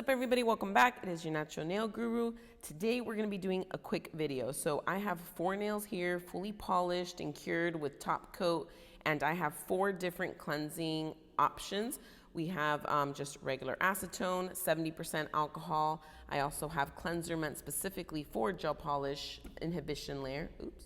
up, everybody? Welcome back. It is your natural nail guru. Today we're going to be doing a quick video. So I have 4 nails here, fully polished and cured with top coat, and I have 4 different cleansing options. We have just regular acetone, 70% alcohol. I also have cleanser meant specifically for gel polish inhibition layer. Oops.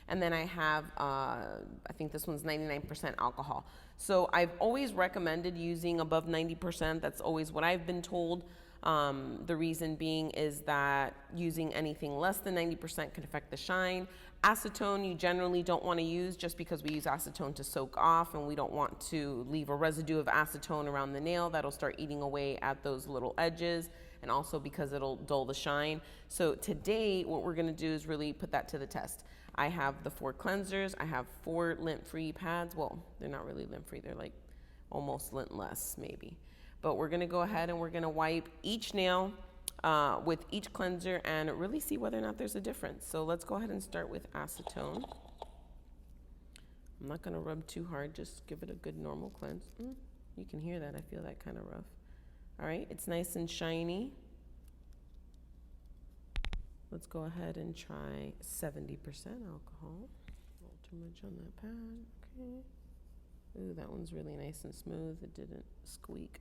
And then I have, I think this one's 99% alcohol. So I've always recommended using above 90%. That's always what I've been told. The reason being is that using anything less than 90% can affect the shine. Acetone you generally don't want to use just because we use acetone to soak off, and we don't want to leave a residue of acetone around the nail that'll start eating away at those little edges, and also because it'll dull the shine. So today what we're going to do is really put that to the test. I have the 4 cleansers. I have 4 lint-free pads. Well, they're not really lint-free. They're like almost lintless maybe. But we're going to go ahead and we're going to wipe each nail with each cleanser and really see whether or not there's a difference. So let's go ahead and start with acetone. I'm not going to rub too hard. Just give it a good normal cleanse. You can hear that. I feel that kind of rough. All right. It's nice and shiny. Let's go ahead and try 70% alcohol. A little too much on that pad. Okay. Ooh, that one's really nice and smooth. It didn't squeak.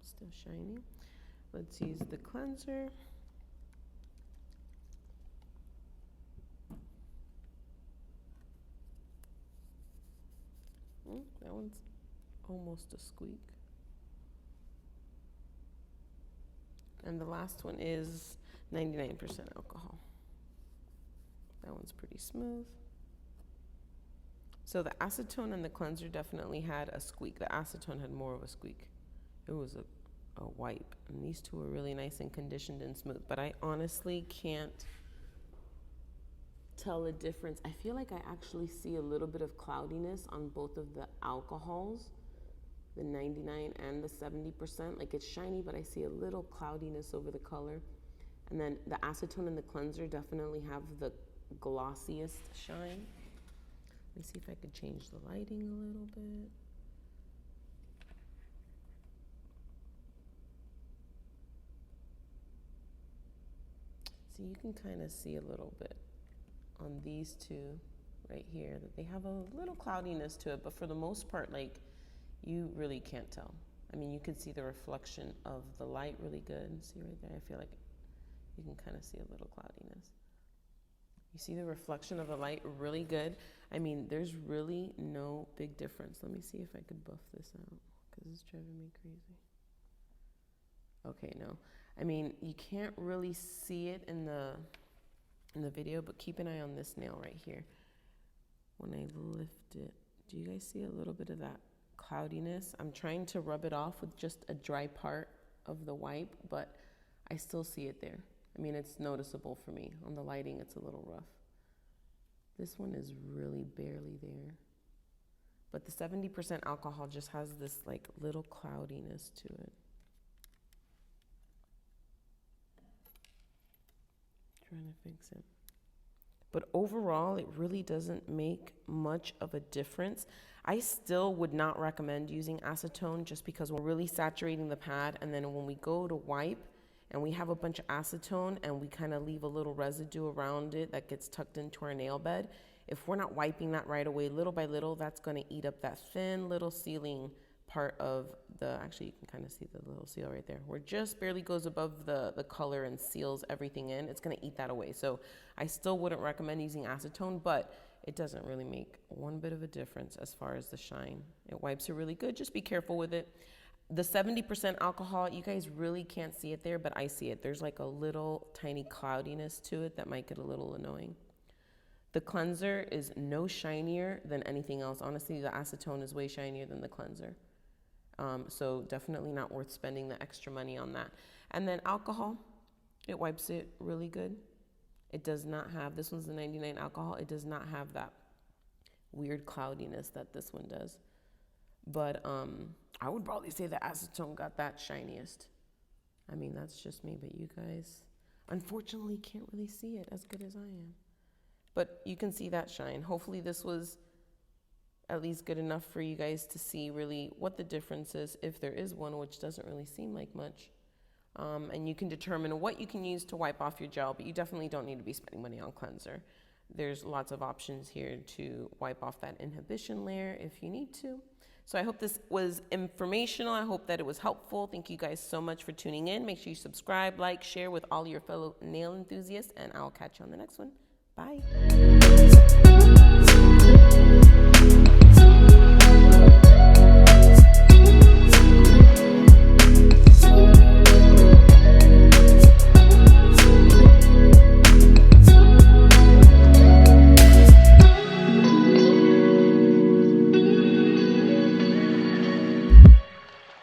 Still shiny. Let's use the cleanser. That one's almost a squeak. And the last one is 99% alcohol. That one's pretty smooth. So the acetone and the cleanser definitely had a squeak. The acetone had more of a squeak. It was a wipe. And these two are really nice and conditioned and smooth. But I honestly can't tell the difference. I feel like I actually see a little bit of cloudiness on both of the alcohols, the 99 and the 70%. Like, it's shiny, but I see a little cloudiness over the color. And then the acetone and the cleanser definitely have the glossiest shine. Let me see if I could change the lighting a little bit. So you can kind of see a little bit on these two right here that they have a little cloudiness to it, but for the most part, like, you really can't tell. I mean, you can see the reflection of the light really good. See right there? I feel like you can kind of see a little cloudiness. You see the reflection of the light really good. I mean, there's really no big difference. Let me see if I could buff this out because it's driving me crazy. Okay, no. I mean, you can't really see it in the video, but keep an eye on this nail right here. When I lift it, do you guys see a little bit of that cloudiness? I'm trying to rub it off with just a dry part of the wipe, but I still see it there. I mean, it's noticeable for me. On the lighting, it's a little rough. This one is really barely there. But the 70% alcohol just has this like little cloudiness to it. Trying to fix it. But overall, it really doesn't make much of a difference. I still would not recommend using acetone just because we're really saturating the pad, and then when we go to wipe and we have a bunch of acetone and we kind of leave a little residue around it that gets tucked into our nail bed, if we're not wiping that right away, little by little, that's going to eat up that thin little sealing part of the, actually you can kind of see the little seal right there, where it just barely goes above the color and seals everything in. It's going to eat that away. So I still wouldn't recommend using acetone, but it doesn't really make one bit of a difference as far as the shine. It wipes it really good. Just be careful with it. The 70% alcohol, you guys really can't see it there, but I see it. There's like a little tiny cloudiness to it that might get a little annoying. The cleanser is no shinier than anything else. Honestly, the acetone is way shinier than the cleanser. So definitely not worth spending the extra money on that. And then alcohol, it wipes it really good. It does not have, this one's the 99 alcohol. It does not have that weird cloudiness that this one does. But I would probably say the acetone got that shiniest. I mean, that's just me, but you guys unfortunately can't really see it as good as I am. But you can see that shine. Hopefully this was at least good enough for you guys to see really what the difference is, if there is one, which doesn't really seem like much. And you can determine what you can use to wipe off your gel, but you definitely don't need to be spending money on cleanser. There's lots of options here to wipe off that inhibition layer if you need to. So I hope this was informational. I hope that it was helpful. Thank you guys so much for tuning in. Make sure you subscribe, like, share with all your fellow nail enthusiasts, and I'll catch you on the next one. Bye.